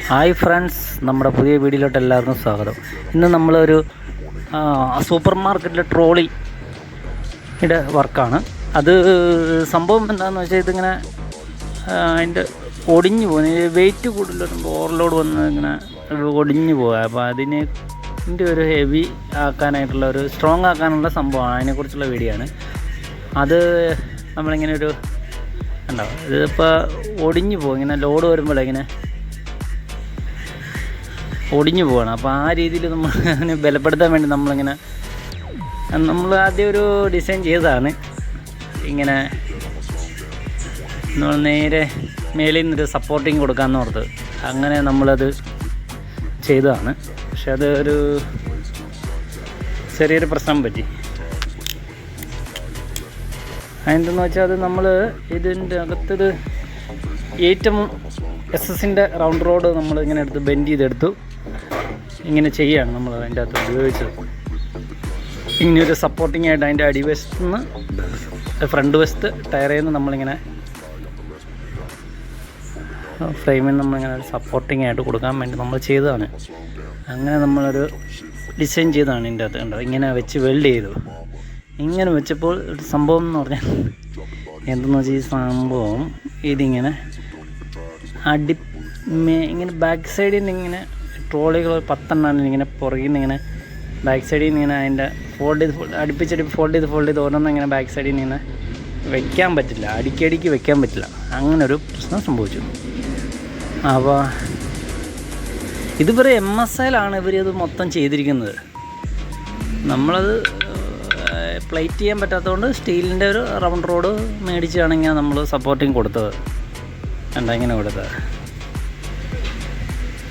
Hi friends, നമ്മുടെ പുതിയ വീഡിയോയിലോട്ട് എല്ലാവർക്കും സ്വാഗതം. ഇന്ന് നമ്മളൊരു സൂപ്പർ മാർക്കറ്റിലെ ട്രോളിയുടെ വർക്കാണ്. അത് സംഭവം എന്താണെന്ന് വെച്ചാൽ ഇതിങ്ങനെ അതിൻ്റെ ഒടിഞ്ഞു പോകുന്നു. വെയിറ്റ് കൂടുതൽ വരുമ്പോൾ ഓവർലോഡ് വന്ന് ഇങ്ങനെ ഒടിഞ്ഞു പോകുക. അപ്പോൾ ഇതിൻ്റെ ഒരു ഹെവി ആക്കാനായിട്ടുള്ള ഒരു സ്ട്രോങ് ആക്കാനുള്ള സംഭവമാണ്. അതിനെക്കുറിച്ചുള്ള വീഡിയോ ആണ്. അത് നമ്മളിങ്ങനെ ഒരു ഉണ്ടാവും. ഇതിപ്പോൾ ഒടിഞ്ഞു പോകും. ഇങ്ങനെ ലോഡ് വരുമ്പോഴിങ്ങനെ ഒടിഞ്ഞു പോവാണ്. അപ്പോൾ ആ രീതിയിൽ നമ്മൾ അതിനെ ബലപ്പെടുത്താൻ വേണ്ടി നമ്മൾ ആദ്യം ഒരു ഡിസൈൻ ചെയ്തതാണ്. ഇങ്ങനെ നമ്മൾ നേരെ മേലിൽ നിന്നൊരു സപ്പോർട്ടിങ് കൊടുക്കാമെന്ന് ഓർത്ത് അങ്ങനെ നമ്മളത് ചെയ്തതാണ്. പക്ഷെ അത് ഒരു ചെറിയൊരു പ്രശ്നം പറ്റി. അതെന്തെന്ന് വെച്ചാൽ അത് നമ്മൾ ഇതിൻ്റെ അകത്തൊരു SS-ൻ്റെ റൗണ്ട് റോഡ് നമ്മൾ ഇങ്ങനെ എടുത്ത് ബെൻഡ് ചെയ്തെടുത്തു. ഇങ്ങനെ ചെയ്യുകയാണ് നമ്മൾ അതിൻ്റെ അകത്ത് ഉപയോഗിച്ചത്. ഇങ്ങനെയൊരു സപ്പോർട്ടിങ് ആയിട്ട് അതിൻ്റെ അടിവശത്ത് നിന്ന് ഫ്രണ്ട് വശത്ത് ടയറിൽ നിന്ന് നമ്മളിങ്ങനെ ഫ്രെയിമിൽ നമ്മളിങ്ങനെ ഒരു സപ്പോർട്ടിങ് ആയിട്ട് കൊടുക്കാൻ വേണ്ടി നമ്മൾ ചെയ്തതാണ്. അങ്ങനെ നമ്മളൊരു ഡിസൈൻ ചെയ്തതാണ്. ഇതിൻ്റെ അകത്ത് കണ്ടത് ഇങ്ങനെ വെച്ച് വെൽഡ് ചെയ്തു. ഇങ്ങനെ വെച്ചപ്പോൾ ഒരു സംഭവം എന്ന് പറഞ്ഞാൽ എന്തെന്ന് വെച്ചാൽ ഈ സംഭവം ഇതിങ്ങനെ ഇങ്ങനെ ബാക്ക് സൈഡിൽ നിന്ന് ഇങ്ങനെ ട്രോളികൾ 10 ഇങ്ങനെ പുറകിൽ നിന്ന് ഇങ്ങനെ ബാക്ക് സൈഡിൽ നിന്ന് ഇങ്ങനെ അതിൻ്റെ ഫോൾഡ് ചെയ്ത് ഓരോന്നും ഇങ്ങനെ ബാക്ക് സൈഡിൽ നിന്ന് ഇങ്ങനെ വെക്കാൻ പറ്റില്ല. അടിക്കടിക്ക് വെക്കാൻ പറ്റില്ല. അങ്ങനെ ഒരു പ്രശ്നം സംഭവിച്ചു. അപ്പോൾ ഇതിവരെ MSIലാണ് ഇവരത് മൊത്തം ചെയ്തിരിക്കുന്നത്. നമ്മളത് പ്ലേറ്റ് ചെയ്യാൻ പറ്റാത്തതുകൊണ്ട് സ്റ്റീലിൻ്റെ ഒരു റൗണ്ട് റോഡ് മേടിച്ചാണെങ്കിൽ നമ്മൾ സപ്പോർട്ടിങ് കൊടുത്തത് ഇങ്ങനെ കൊടുത്തത്.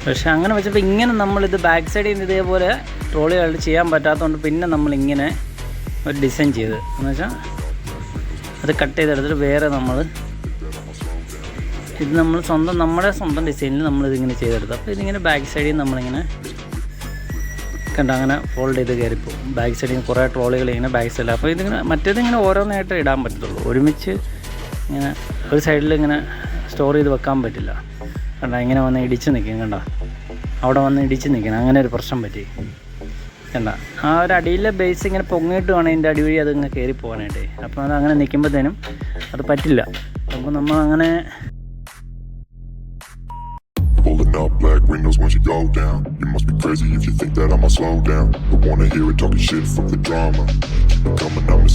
പക്ഷെ അങ്ങനെ വെച്ചപ്പോൾ ഇങ്ങനെ നമ്മളിത് ബാക്ക് സൈഡിൽ നിന്ന് ഇതേപോലെ ട്രോളികൾ ചെയ്യാൻ പറ്റാത്തതുകൊണ്ട് പിന്നെ നമ്മളിങ്ങനെ ഒരു ഡിസൈൻ ചെയ്ത് എന്ന് വെച്ചാൽ അത് കട്ട് ചെയ്തെടുത്തിട്ട് വേറെ ഇത് നമ്മൾ നമ്മുടെ സ്വന്തം ഡിസൈനിൽ നമ്മളിതിങ്ങനെ ചെയ്തെടുത്തു. അപ്പോൾ ഇതിങ്ങനെ ബാക്ക് സൈഡിൽ നമ്മളിങ്ങനെ അങ്ങനെ ഫോൾഡ് ചെയ്ത് കയറിപ്പോവും. ബാക്ക് സൈഡിൽ നിന്ന് കുറേ ട്രോളികൾ ഇങ്ങനെ ബാക്ക് സൈഡിൽ. അപ്പോൾ ഇതിങ്ങനെ മറ്റേതിങ്ങനെ ഓരോന്നായിട്ട് ഇടാൻ പറ്റത്തുള്ളൂ. ഒരുമിച്ച് ഇങ്ങനെ ഒരു സൈഡിൽ ഇങ്ങനെ സ്റ്റോർ ചെയ്ത് വെക്കാൻ പറ്റില്ല. ഇങ്ങനെ വന്ന് ഇടിച്ച് നിൽക്കും. അവിടെ വന്ന് ഇടിച്ച് നിൽക്കണം. അങ്ങനെ ഒരു പ്രശ്നം പറ്റി. ആ ഒരു അടിയിലെ ബേസ് ഇങ്ങനെ പൊങ്ങിയിട്ട് വേണം ഇതിൻ്റെ അടി വഴി അതിങ്ങനെ കയറി പോകാനായിട്ട്. അപ്പോൾ അത് അങ്ങനെ നിൽക്കുമ്പോഴത്തേനും അത് പറ്റില്ല. അപ്പോൾ നമ്മളങ്ങനെ Pulling up black windows once you go down. You must be crazy if you think that I'ma slow down. Don't wanna hear it talking shit, fuck the drama. Keep it coming, I'm